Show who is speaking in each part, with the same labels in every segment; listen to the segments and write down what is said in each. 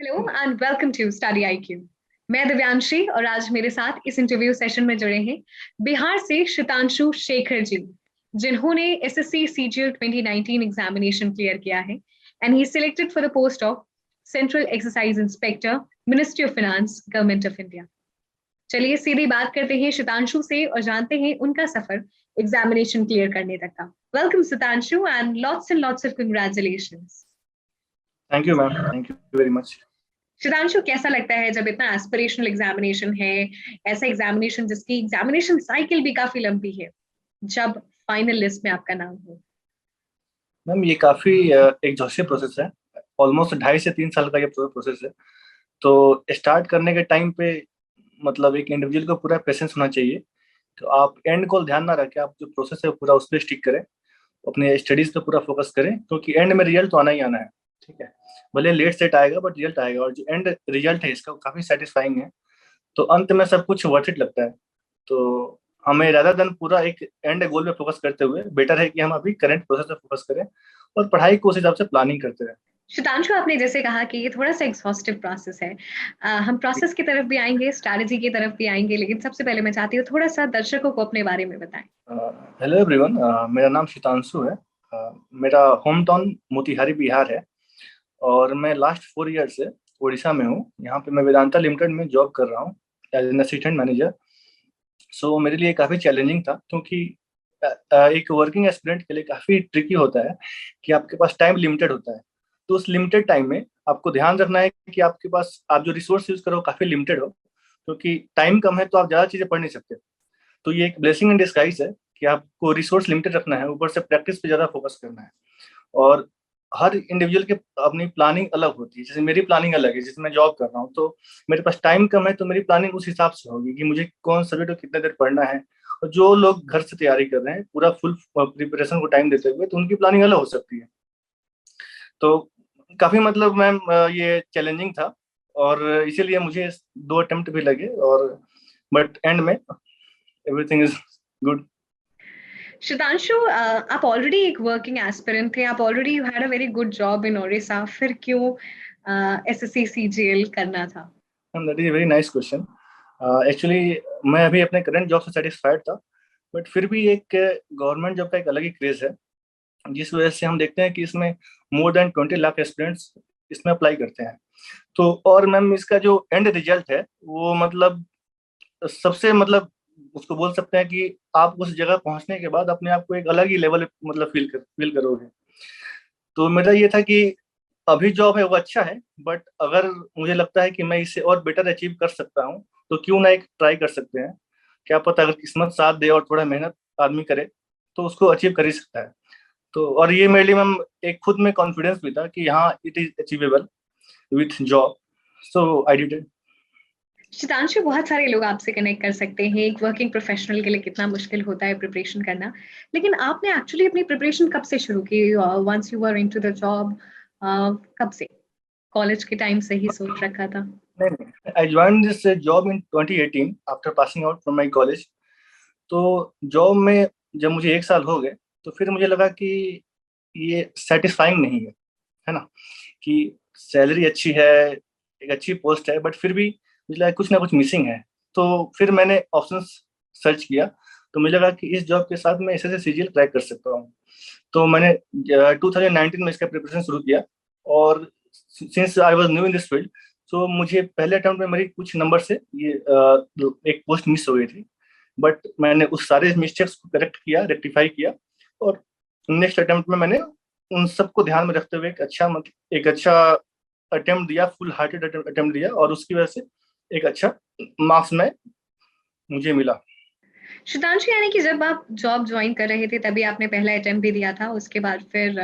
Speaker 1: Hello and welcome to study IQ. मैं दिव्यांशी और आज मेरे साथ इस इंटरव्यू सेशन में जुड़े हैं बिहार से श्वेतांशु शेखर जी, जिन्होंने एसएससी सीजीएल 2019 एग्जामिनेशन क्लियर किया है and he selected for the post of central exercise inspector, ministry of finance, government of India. चलिए सीधी बात करते हैं श्वेतांशु से और जानते हैं उनका सफर एग्जामिनेशन क्लियर करने तक का। Welcome Shwetanshu and lots of congratulations.
Speaker 2: Thank you ma'am, thank you very much.
Speaker 1: Shwetanshu, कैसा लगता है जब इतना एस्पिरेशनल एग्जामिनेशन है, ऐसा एग्जामिनेशन जिसकी एग्जामिनेशन साइकिल भी काफी लंबी है, जब फाइनल लिस्ट में आपका नाम हो?
Speaker 2: मैम ये काफी एग्जॉस्टिव प्रोसेस है। ऑलमोस्ट 2.5 से 3 साल का ये प्रोसेस है। तो स्टार्ट करने के टाइम पे मतलब एक इंडिविजुअल को पूरा पेशेंस होना चाहिए। तो आप एंड को ध्यान ना रखें, आप जो प्रोसेस है पूरा उस पर स्टिक करें, अपने स्टडीज पे पूरा फोकस करें, क्योंकि एंड में रिजल्ट तो आना ही आना है। ठीक है, भले लेट सेट आएगा बट रिजल्ट आएगा, और जो एंड रिजल्ट है इसका काफी सेटिस्फाइंग है। तो अंत में सब कुछ वर्थ इट लगता है। तो हमें ज्यादा दिन पूरा एक एंड गोल पे फोकस करते हुए बेटर है कि हम अभी करंट प्रोसेस पे फोकस करें और पढ़ाई को उस हिसाब से प्लानिंग करते रहें।
Speaker 1: श्वेतांशु, आपने जैसे कहा कि ये थोड़ा सा एग्जॉस्टिव प्रोसेस है। हम प्रोसेस की तरफ भी आएंगे, स्ट्रैटेजी की तरफ भी आएंगे, लेकिन सबसे पहले मैं चाहती हूँ थोड़ा सा दर्शकों को अपने बारे में बताएं।
Speaker 2: हेलो एवरीवन, मेरा नाम श्वेतांशु है। मेरा होम टाउन मोतिहारी बिहार है, और मैं लास्ट 4 ईयर से उड़ीसा में हूँ। यहाँ पे मैं वेदांता लिमिटेड में जॉब कर रहा हूँ एज एन असिस्टेंट मैनेजर। सो मेरे लिए काफ़ी चैलेंजिंग था, क्योंकि एक वर्किंग एस्पिरेंट के लिए काफ़ी ट्रिकी होता है कि आपके पास टाइम लिमिटेड होता है। तो उस लिमिटेड टाइम में आपको ध्यान रखना है कि आपके पास आप जो रिसोर्स यूज करो काफ़ी लिमिटेड हो, क्योंकि टाइम कम है तो आप ज़्यादा चीज़ें पढ़ नहीं सकते। तो ये एक ब्लेसिंग इन डिस्गाइज है कि आपको रिसोर्स लिमिटेड रखना है, ऊपर से प्रैक्टिस पे ज़्यादा फोकस करना है। और हर इंडिविजुअल की अपनी प्लानिंग अलग होती है। जैसे मेरी प्लानिंग अलग है, जैसे मैं जॉब कर रहा हूँ तो मेरे पास टाइम कम है, तो मेरी प्लानिंग उस हिसाब से होगी कि मुझे कौन सब्जेक्ट को कितने देर पढ़ना है। और जो लोग घर से तैयारी कर रहे हैं पूरा फुल प्रिपरेशन को टाइम देते हुए, तो उनकी प्लानिंग अलग हो सकती है। तो काफी मतलब मैम ये चैलेंजिंग था, और इसीलिए मुझे 2 अटेम्प्ट भी लगे, और बट एंड में एवरीथिंग इज गुड।
Speaker 1: श्वेतांशु, आप ऑलरेडी एक वर्किंग एस्पिरेंट थे, आप already you had a very good job in Odisha, फिर क्यों एसएससी सीजीएल करना था?
Speaker 2: That is very nice question. Actually मैं अभी अपने करंट जॉब से सेटिस्फाइड था, बट फिर भी एक गवर्नमेंट जॉब का एक अलग ही क्रेज है, जिस वजह से हम देखते हैं कि इसमें मोर देन 20 लाख एस्पिरेंट्स इसमें अप्लाई करते हैं। तो और मैम इसका जो एंड रिजल्ट है वो मतलब सबसे मतलब उसको बोल सकते हैं कि आप उस जगह पहुंचने के बाद अपने आप को एक अलग ही लेवल मतलब फील करोगे। तो मेरा ये था कि अभी जॉब है वो अच्छा है, बट अगर मुझे लगता है कि मैं इसे और बेटर अचीव कर सकता हूँ, तो क्यों ना एक ट्राई कर सकते हैं। क्या पता अगर किस्मत साथ दे और थोड़ा मेहनत आदमी करे तो उसको अचीव कर ही सकता है। तो और ये मेरे लिए मैम एक खुद में कॉन्फिडेंस भी था कि हाँ, it is achievable with job, so I did it.
Speaker 1: Shwetanshu, बहुत सारे लोग आपसे कनेक्ट कर सकते हैं एक वर्किंग प्रोफेशनल के लिए कितना मुश्किल होता है प्रिपरेशन करना, लेकिन आपने एक्चुअली अपनी प्रिपरेशन कब से शुरू की? Once you were into the job, कब से? कॉलेज के टाइम से ही सोच रखा था?
Speaker 2: नहीं नहीं, I join this job in 2018 after passing out from my college. तो जॉब में जब मुझे 1 साल हो गए, तो फिर मुझे लगा कि ये सेटिस्फाइंग नहीं है ना, कि सैलरी अच्छी है, एक अच्छी पोस्ट है, बट फिर भी मुझे लगा कुछ ना कुछ मिसिंग है। तो फिर मैंने ऑप्शंस सर्च किया, तो मुझे लगा कि इस जॉब के साथ मैं ऐसे सीजीएल क्रैक कर सकता हूँ। तो मैंने 2019 में इसका प्रिपरेशन शुरू किया, और since I was new in this field, तो मुझे पहले अटेम्प्ट में मेरी कुछ नंबर से ये एक पोस्ट मिस हो गई थी। बट मैंने उस सारे मिस्टेक्स को करेक्ट किया, रेक्टिफाई किया, और नेक्स्ट अटेम्प्ट में मैंने उन सबको ध्यान में रखते हुए एक अच्छा अटेम्प्ट दिया, फुल हार्टेड अटेम्प्ट दिया, और उसकी वजह से एक अच्छा मार्क्स में मुझे मिला।
Speaker 1: श्वेतांशु, यानी कि जब आप जॉब ज्वाइन कर रहे थे तभी आपने पहला अटेम्प्ट भी दिया था, उसके बाद फिर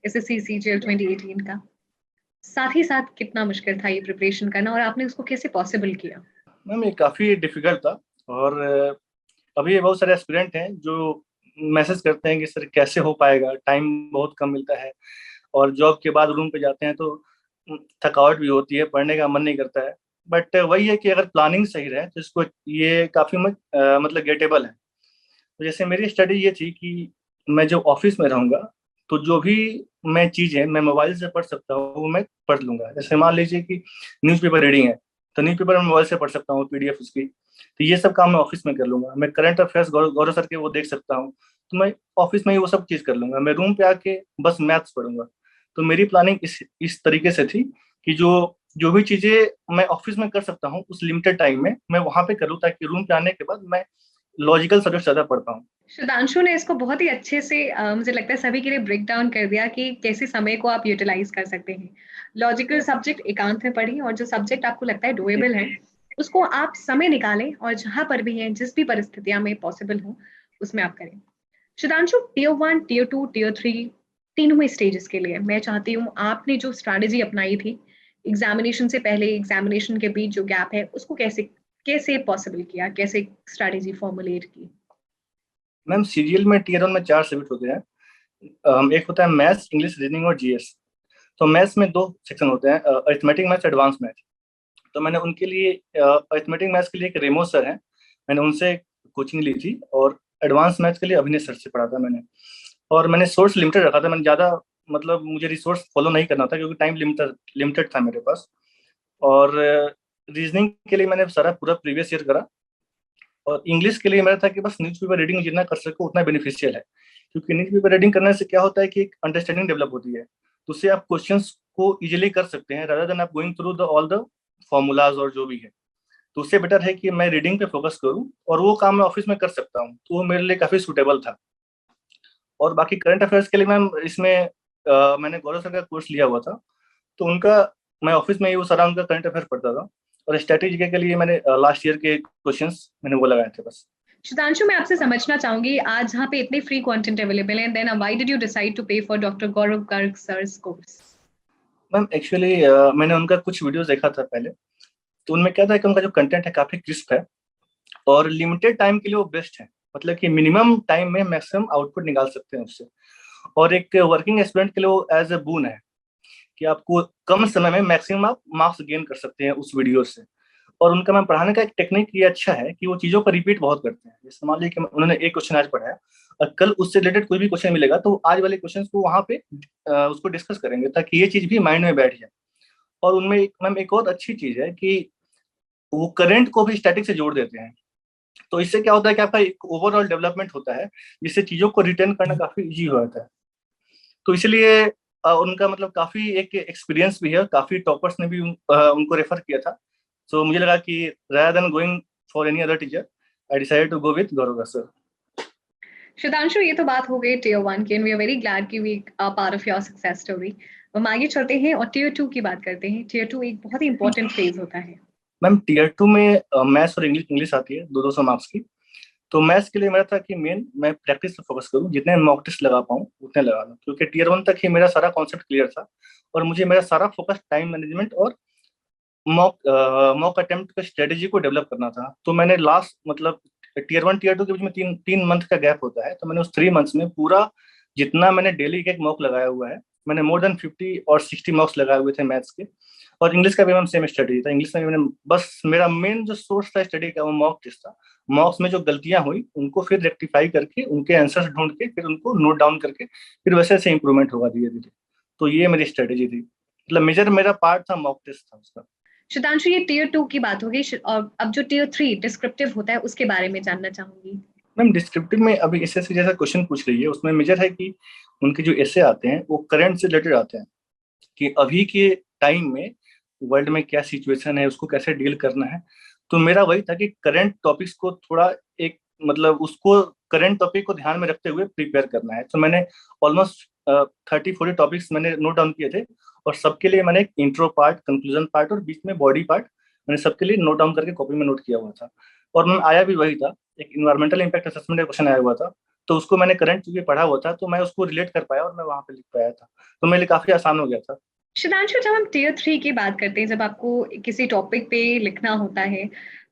Speaker 1: एसएससी सीजीएल 2018 का, साथ ही साथ कितना मुश्किल था ये प्रिपरेशन करना और आपने उसको कैसे पॉसिबल किया?
Speaker 2: मैम ये काफ़ी डिफिकल्ट था, और अभी बहुत सारे एस्पिरेंट हैं जो मैसेज करते हैं कि सर कैसे हो पाएगा, टाइम बहुत कम मिलता है, और जॉब के बाद रूम पे जाते हैं तो थकावट भी होती है, पढ़ने का मन नहीं करता है। बट वही है कि अगर प्लानिंग सही रहे तो इसको ये काफ़ी मतलब गेटेबल है। तो जैसे मेरी स्टडी ये थी कि मैं जब ऑफिस में रहूँगा, तो जो भी मैं चीजें मैं मोबाइल से पढ़ सकता हूँ वो मैं पढ़ लूंगा। जैसे मान लीजिए कि न्यूज़पेपर रीडिंग है, तो न्यूज़पेपर मैं मोबाइल से पढ़ सकता हूँ, पीडीएफ उसकी। तो ये सब काम मैं ऑफिस में कर लूंगा। मैं करंट अफेयर्स गौरव सर के वो देख सकता हूँ, तो मैं ऑफिस में ही वो सब चीज कर लूंगा। मैं रूम पे आके बस मैथ्स पढ़ूंगा। तो मेरी प्लानिंग इस तरीके से थी कि जो जो भी चीजें मैं ऑफिस में कर सकता हूँ उस लिमिटेड टाइम में मैं वहां पे करूँ, ताकि रूम पे आने के बाद मैं लॉजिकल सब्जेक्ट ज्यादा पढ़ पाऊँ।
Speaker 1: सुधांशु ने इसको बहुत ही अच्छे से मुझे लगता है सभी के लिए ब्रेक डाउन कर दिया कि कैसे समय को आप यूटिलाइज कर सकते हैं। लॉजिकल सब्जेक्ट एकांत में पढ़िए और जो सब्जेक्ट आपको लगता है डुएबल है उसको आप समय निकालें और जहां पर भी है जिस भी परिस्थितियां में पॉसिबल हो उसमें आप करें। सुधांशु, टियर 1, टियर 2, टियर 3 तीनों ही स्टेजेस के लिए मैं चाहती हूँ आपने जो स्ट्रैटेजी अपनाई थी एग्जामिनेशन से पहले एग्जामिनेशन के बीच जो गैप है उसको कैसे कैसे पॉसिबल किया, कैसे स्ट्रैटेजी फॉर्मुलेट की।
Speaker 2: मैम सीरियल में टीयर 1 में 4 सब्जेक्ट होते हैं। एक होता है मैथ्स, इंग्लिश, रीजनिंग और जीएस। तो मैथ्स में 2 सेक्शन होते हैं, अरिथमेटिक मैथ्स, एडवांस मैथ्स। तो मैंने उनके लिए अरिथमेटिक मैथ्स के लिए एक रेमो सर हैं, मैंने उनसे कोचिंग ली थी। और एडवांस मैथ्स के लिए अभिनय सर से पढ़ा था मैंने। और मैंने सोर्स लिमिटेड रखा था, मैंने ज़्यादा मतलब मुझे रिसोर्स फॉलो नहीं करना था क्योंकि टाइम लिमिटेड लिमिटेड था मेरे पास। और रीजनिंग के लिए मैंने सारा पूरा प्रीवियस ईयर करा। और इंग्लिश के लिए मेरा था कि बस न्यूज़पेपर रीडिंग जितना कर सको उतना बेनिफिशियल है, क्योंकि न्यूज़पेपर रीडिंग करने से क्या होता है कि एक अंडरस्टैंडिंग डेवलप होती है। तो उससे आप क्वेश्चंस को इजीली कर सकते हैं रादर देन आप going through the all the formulas और जो भी है। तो उससे बेटर है कि मैं रीडिंग पे फोकस करूं और वो काम मैं ऑफिस में कर सकता हूं, तो वो मेरे लिए काफी सूटेबल था। और बाकी करंट अफेयर्स के लिए मैम इसमें मैंने गौरव सर का कोर्स लिया हुआ था, तो उनका मैं ऑफिस में ही वो सारा उनका करंट अफेयर पढ़ता था। और स्ट्रेटेजी के लिए मैंने लास्ट ईयर के क्वेश्चंस मैंने वो लगाए थे बस।
Speaker 1: सुधांशु, मैं आपसे समझना चाहूंगी आज जहाँ पे इतने फ्री कंटेंट अवेलेबल हैं, then why did you decide to pay for doctor Gaurav Garg sir's course.
Speaker 2: Ma'am actually मैंने उनका कुछ वीडियोस देखा था पहले, तो उनमें क्या था कि उनका जो कंटेंट है काफी क्रिस्प है और लिमिटेड टाइम के लिए वो बेस्ट है। मतलब कि मिनिमम टाइम में मैक्सिमम आउटपुट निकाल सकते हैं उससे। और एक वर्किंग स्टूडेंट के लिए वो एज ए बून है कि आपको कम समय में मैक्सिमम आप मार्क्स गेन कर सकते हैं उस वीडियो से। और उनका मैम पढ़ाने का एक टेक्निक ये अच्छा है कि वो चीज़ों को रिपीट बहुत करते हैं। जैसे मान लीजिए कि उन्होंने एक क्वेश्चन आज पढ़ाया और कल उससे रिलेटेड कोई भी क्वेश्चन मिलेगा तो आज वाले क्वेश्चन को वहाँ पे उसको डिस्कस करेंगे ताकि ये चीज़ भी माइंड में बैठ जाए। और उनमें मैम एक और अच्छी चीज़ है कि वो करंट को भी स्टैटिक से जोड़ देते हैं। तो इससे क्या होता है कि आपका एक ओवरऑल डेवलपमेंट होता है, जिससे चीज़ों को रिटेन करना काफ़ी ईजी हो जाता है। तो इसलिए उनका मतलब काफ़ी एक एक्सपीरियंस भी है, काफ़ी टॉपर्स ने भी उनको रेफर किया था। सो मुझे लगा कि rather than going for any other teacher, I decided to go with Gaurav sir.
Speaker 1: Sudhanshu, ये तो बात हो गई टियर 1 की and we are very glad कि we are part of your success story. हम आगे चलते हैं और टियर 2 की बात करते हैं। टियर 2 एक बहुत ही इंपॉर्टेंट फेज होता है।
Speaker 2: मैम टीयर 2 में मैथ्स और इंग्लिश इंग्लिश आती है 200 मार्क्स की। तो मैथ्स के लिए मेरा था कि मेन मैं प्रैक्टिस पे फोकस करूँ, जितने मॉक टेस्ट लगा पाऊँ उतने लगा लूँ, क्योंकि टीयर 1 तक ही मेरा सारा कॉन्सेप्ट क्लियर था। और मुझे मेरा सारा फोकस टाइम मैनेजमेंट और मॉक अटेम्प्ट का स्ट्रेटेजी को डेवलप करना था। तो मैंने लास्ट मतलब टीयर 1 टीयर 2 के बीच में 3 मंथ का गैप होता है, तो मैंने उस 3 मंथ्स में पूरा जितना मैंने डेली एक मॉक लगाया हुआ है, मैंने मोर देन 50 और 60 मॉक्स लगाए हुए थे मैथ्स के। और इंग्लिश का भी मैम सेम स्टडी था। इंग्लिश में मैंने बस मेरा मेन जो सोर्स था स्टडी का वो मॉक टेस्ट था। मॉक्स में जो गलतियां हुई उनको फिर रेक्टिफाई करके उनके आंसर्स ढूंढ के फिर उनको नोट डाउन करके फिर वैसे वैसे इंप्रूवमेंट होगा धीरे धीरे। तो ये मेरी स्ट्रेटेजी थी, मतलब मेजर मेरा पार्ट था मॉक टेस्ट था उसका।
Speaker 1: सुधांशु, ये टियर 2 की बात होगी और अब जो टियर 3 डिस्क्रिप्टिव होता है उसके बारे में जानना चाहूंगी।
Speaker 2: मैम डिस्क्रिप्टिव में अभी एसएससी जैसा क्वेश्चन पूछ रही है, उसमें मेजर है कि उनके जो ऐसे आते हैं वो करंट से रिलेटेड आते हैं कि अभी के टाइम में वर्ल्ड में क्या सिचुएशन है, उसको कैसे डील करना है। तो मेरा वही था कि करंट टॉपिक्स को थोड़ा एक मतलब उसको करंट टॉपिक को ध्यान में रखते हुए प्रिपेयर करना है। तो मैंने ऑलमोस्ट 30-40 टॉपिक्स मैंने नोट डाउन किए थे। और सबके लिए मैंने एक इंट्रो पार्ट, कंक्लूजन पार्ट और बीच में बॉडी पार्ट मैंने सबके लिए नोट डाउन करके कॉपी में नोट किया हुआ था। और मैं आया भी वही था, एक इन्वायरमेंटल इम्पैक्ट असेसमेंट का क्वेश्चन आया हुआ था। तो उसको मैंने करंट चूंकि पढ़ा हुआ था तो मैं उसको रिलेट कर पाया और मैं वहां पे लिख पाया था। तो मेरे लिए काफी आसान हो गया था।
Speaker 1: सुधांशु, जब हम टियर 3 की बात करते हैं, जब आपको किसी टॉपिक पे लिखना होता है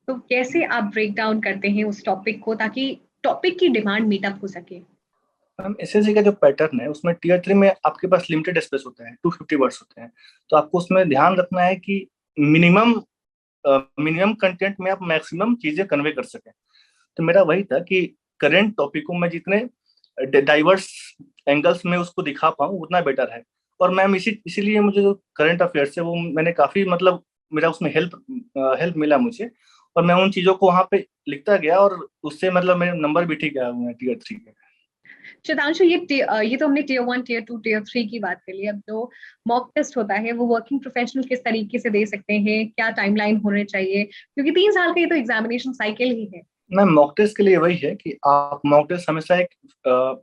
Speaker 1: तो कैसे आप ब्रेक डाउन करते हैं उस टॉपिक को ताकि टॉपिक की डिमांड मीटअप हो सके।
Speaker 2: मैम एसएससी का जो पैटर्न है उसमें टीयर 3 में आपके पास लिमिटेड स्पेस होते हैं, 250 वर्ड्स होते हैं। तो आपको उसमें ध्यान रखना है कि मिनिमम मिनिमम कंटेंट में आप मैक्सिमम चीजें कन्वे कर सकें। तो मेरा वही था कि करंट टॉपिक को मैं जितने डाइवर्स एंगल्स में उसको दिखा पाऊँ उतना बेटर है। और मैम इसीलिए मुझे जो करंट अफेयर्स है वो मैंने काफी मतलब मेरा उसमें हेल्प मिला मुझे, और मैं उन चीजों को वहां पे लिखता गया, और उससे मतलब मेरे नंबर भी ठीक आए हुए हैं Tier 3 के।
Speaker 1: शतांशु, ये तो हमने Tier 1, Tier 2, Tier 3 की बात कर ली। अब जो मॉक टेस्ट होता है वो वर्किंग प्रोफेशनल किस तरीके से दे सकते हैं, क्या टाइमलाइन होने चाहिए, क्योंकि 3 साल का ये तो एग्जामिनेशन साइकिल ही है।
Speaker 2: मैम मॉक टेस्ट के लिए वही है कि आप मॉक टेस्ट हमेशा एक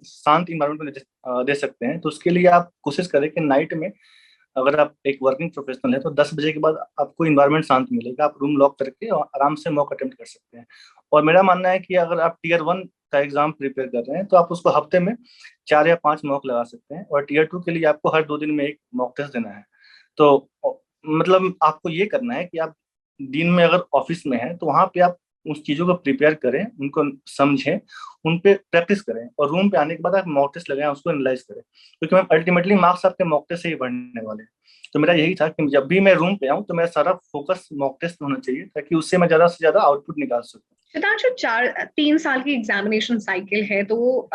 Speaker 2: शांत इन्वायरमेंट में दे सकते हैं। तो उसके लिए आप कोशिश करें कि नाइट में, अगर आप एक वर्किंग प्रोफेशनल है तो 10 बजे के बाद आपको इन्वायरमेंट शांत मिलेगा, आप रूम लॉक करके और आराम से मॉक अटेम्प्ट कर सकते हैं। और मेरा मानना है कि अगर आप Tier 1 का एग्जाम प्रिपेयर कर रहे हैं तो आप उसको हफ्ते में 4 या 5 मॉक लगा सकते हैं, और Tier 2 के लिए आपको हर 2 दिन में एक मॉक टेस्ट देना है। तो मतलब आपको ये करना है कि आप दिन में अगर ऑफिस में हैं तो वहां पे आप उस चीजों को प्रिपेयर करें, उनको समझें, उन पे प्रैक्टिस करें, और रूम पे आने के बाद आप मॉक टेस्ट लगाएं, उसको एनालाइज करें, क्योंकि मैम अल्टीमेटली मार्क्स आपके मॉक टेस्ट से ही बढ़ने वाले हैं। तो मेरा यही था कि जब भी मैं रूम पे आऊँ तो मेरा सारा फोकस मॉक टेस्ट होना चाहिए, ताकि उससे मैं ज्यादा से ज्यादा आउटपुट निकाल सकूँ।
Speaker 1: शतांशु, 3 साल की एग्जामिनेशन साइकिल है, तो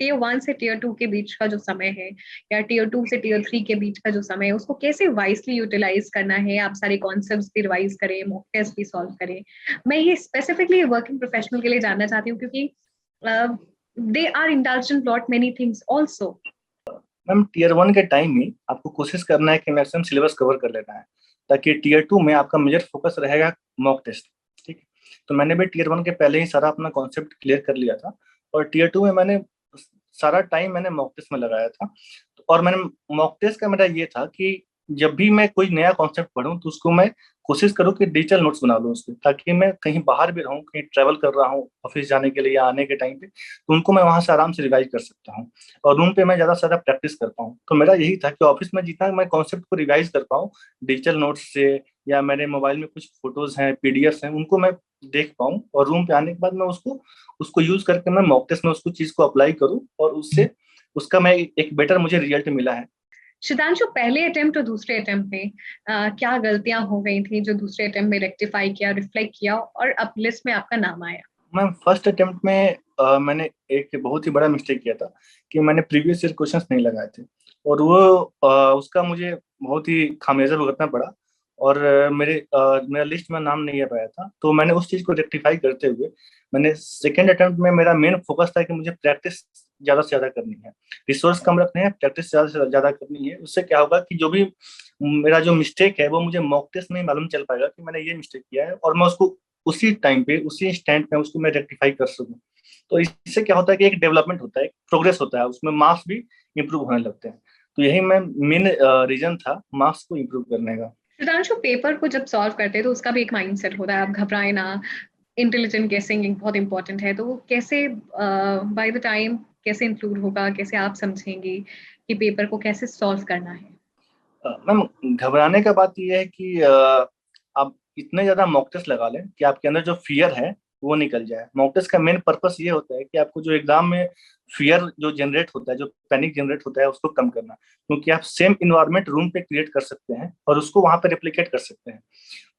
Speaker 1: Tier 1 से Tier 2 के बीच का जो समय है, या Tier 2 से Tier 3 के बीच का जो समय है, उसको कैसे वाइसली यूटिलाइज करना है? आप सारे कॉन्सेप्ट्स भी रिवाइज करें, मॉक टेस्ट भी सॉल्व करें। मैं ये स्पेसिफिकली वर्किंग प्रोफेशनल के लिए जानना चाहती हूँ, क्योंकि they are indulge in lot many things also.
Speaker 2: Ma'am Tier 1 के टाइम में आपको कोशिश करना है कि मैक्सिमम सिलेबस कवर कर लेना है, ताकि Tier 2 में आपका मेजर फोकस रहेगा मॉक टेस्ट। ठीक है, तो मैंने भी Tier 1 के पहले ही सारा अपना कॉन्सेप्ट क्लियर कर लिया था, और Tier 2 में मैंने सारा टाइम मैंने मॉक टेस्ट में लगाया था। और मैंने मॉक टेस्ट का मेरा ये था कि जब भी मैं कोई नया कॉन्सेप्ट पढूं तो उसको मैं कोशिश करूं कि डिजिटल नोट्स बना लूं उसके, ताकि मैं कहीं बाहर भी रहूं, कहीं ट्रैवल कर रहा हूं ऑफिस जाने के लिए या आने के टाइम पे, तो उनको मैं वहां से आराम से रिवाइज कर सकता हूं, और रूम पे मैं ज्यादा से ज्यादा प्रैक्टिस कर पाऊँ। तो मेरा यही था कि ऑफिस में जितना मैं कॉन्सेप्ट को रिवाइज कर पाऊँ डिजिटल नोट्स से, या मेरे मोबाइल में कुछ फोटोज हैं, पीडीएफ हैं, उनको मैं देख पाऊँ, और रूम पे आने के बाद मैं उसको उसको यूज करके मैं मॉक टेस्ट में उसको चीज को अप्लाई करूँ, और उससे उसका मैं एक बेटर मुझे रिजल्ट मिला है।
Speaker 1: शतांशु, पहले अटेम्प्ट और दूसरे अटेम्प्ट में क्या गलतियां हो गई थी जो दूसरे अटेम्प्ट में रेक्टिफाई किया, रिफ्लेक्ट किया, और अब लिस्ट में आपका नाम आया?
Speaker 2: मैम फर्स्ट अटेम्प्ट में मैंने एक बहुत ही बड़ा मिस्टेक किया था कि मैंने प्रीवियस ईयर क्वेश्चंस नहीं लगाए थे, और वो उसका मुझे बहुत ही खामियाजा भुगतना पड़ा, और मेरा लिस्ट में नाम नहीं आ पाया था। तो मैंने उस चीज़ को रेक्टिफाई करते हुए मैंने सेकेंड अटेम्प्ट में, मेरा मेन फोकस था कि मुझे प्रैक्टिस ज़्यादा से ज़्यादा करनी है, रिसोर्स कम रखने हैं, प्रैक्टिस ज़्यादा से ज़्यादा करनी है। उससे क्या होगा कि जो भी मेरा जो मिस्टेक है वो मुझे मॉक टेस्ट में ही मालूम चल पाएगा कि मैंने ये मिस्टेक किया है, और मैं उसको उसी टाइम पे उसी स्टैंड पे उसको मैं रेक्टिफाई कर सकूं। तो इससे क्या होता है कि एक डेवलपमेंट होता है, प्रोग्रेस होता है, उसमें मार्क्स भी इंप्रूव होने लगते हैं। तो यही मैं मेन रीजन था मार्क्स को इंप्रूव करने का।
Speaker 1: शतांशु, पेपर को जब सॉल्व करते हैं तो उसका भी एक माइंडसेट होता है, आप घबराए ना। इंटेलिजेंट गेसिंग बहुत इंपॉर्टेंट है, तो वो कैसे बाय द टाइम कैसे इंक्लूड होगा, कैसे आप समझेंगे कि पेपर को कैसे सॉल्व करना है?
Speaker 2: मैम घबराने का बात यह है कि आप इतने ज्यादा मॉक टेस्ट लगा लें कि आपके अंदर जो फियर है वो निकल जाए। मॉक टेस्ट का मेन पर्पस ये होता है कि आपको जो एग्जाम में फियर जो जनरेट होता है, जो पैनिक जनरेट होता है, उसको कम करना, क्योंकि आप सेम इन्वायरमेंट रूम पे क्रिएट कर सकते हैं और उसको वहां पे रेप्लिकेट कर सकते हैं।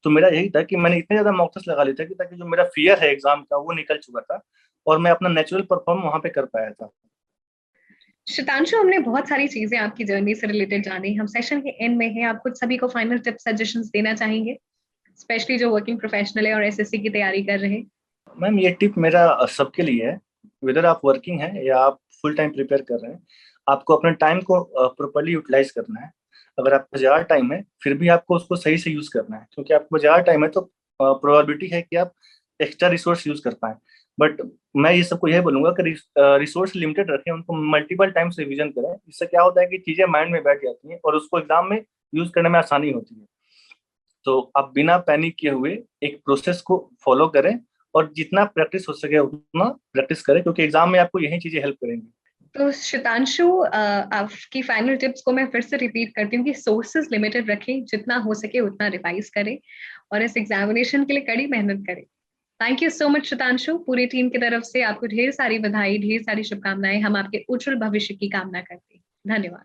Speaker 2: तो मेरा यही था कि मैंने इतने ज्यादा मॉक टेस्ट लगा लिए थे कि ताकि जो मेरा फियर है एग्जाम का वो निकल चुका था, और मैं अपना नेचुरल परफॉर्म वहां पे कर पाया था।
Speaker 1: शतांशु, हमने बहुत सारी चीजें आपकी जर्नी से रिलेटेड जानी। हम सेशन के एंड में हैं, आप कुछ सभी को फाइनल टिप्स सजेशंस देना चाहेंगे, स्पेशली जो वर्किंग प्रोफेशनल है और एसएससी की तैयारी कर रहे हैं?
Speaker 2: मैम ये टिप मेरा सबके लिए है, वेदर आप वर्किंग हैं या आप फुल टाइम प्रिपेयर कर रहे हैं, आपको अपने टाइम को प्रॉपर्ली यूटिलाइज करना है। अगर आपको ज़्यादा टाइम है फिर भी आपको उसको सही से यूज़ करना है, क्योंकि आपको ज़्यादा टाइम है तो प्रोबेबिलिटी है कि आप एक्स्ट्रा रिसोर्स यूज़ कर पाएँ। बट मैं ये सबको यही बोलूंगा कि रिसोर्स लिमिटेड रखें, उनको मल्टीपल टाइम्स रिवीजन करें। इससे क्या होता है कि चीज़ें माइंड में बैठ जाती हैं और उसको एग्जाम में यूज़ करने में आसानी होती है। तो आप बिना पैनिक किए हुए एक प्रोसेस को फॉलो करें, और जितना प्रैक्टिस हो सके उतना प्रैक्टिस करें, क्योंकि एग्जाम में आपको यही चीजें हेल्प करेंगी।
Speaker 1: तो शतांशु, आपकी फाइनल टिप्स को मैं फिर से रिपीट करती हूँ कि सोर्सेज लिमिटेड रखें, जितना हो सके उतना रिवाइज करें, और इस एग्जामिनेशन के लिए कड़ी मेहनत करें। थैंक यू सो मच शतांशु, पूरी टीम की तरफ से आपको ढेर सारी बधाई, ढेर सारी शुभकामनाएं। हम आपके उज्जवल भविष्य की कामना करते हैं। धन्यवाद।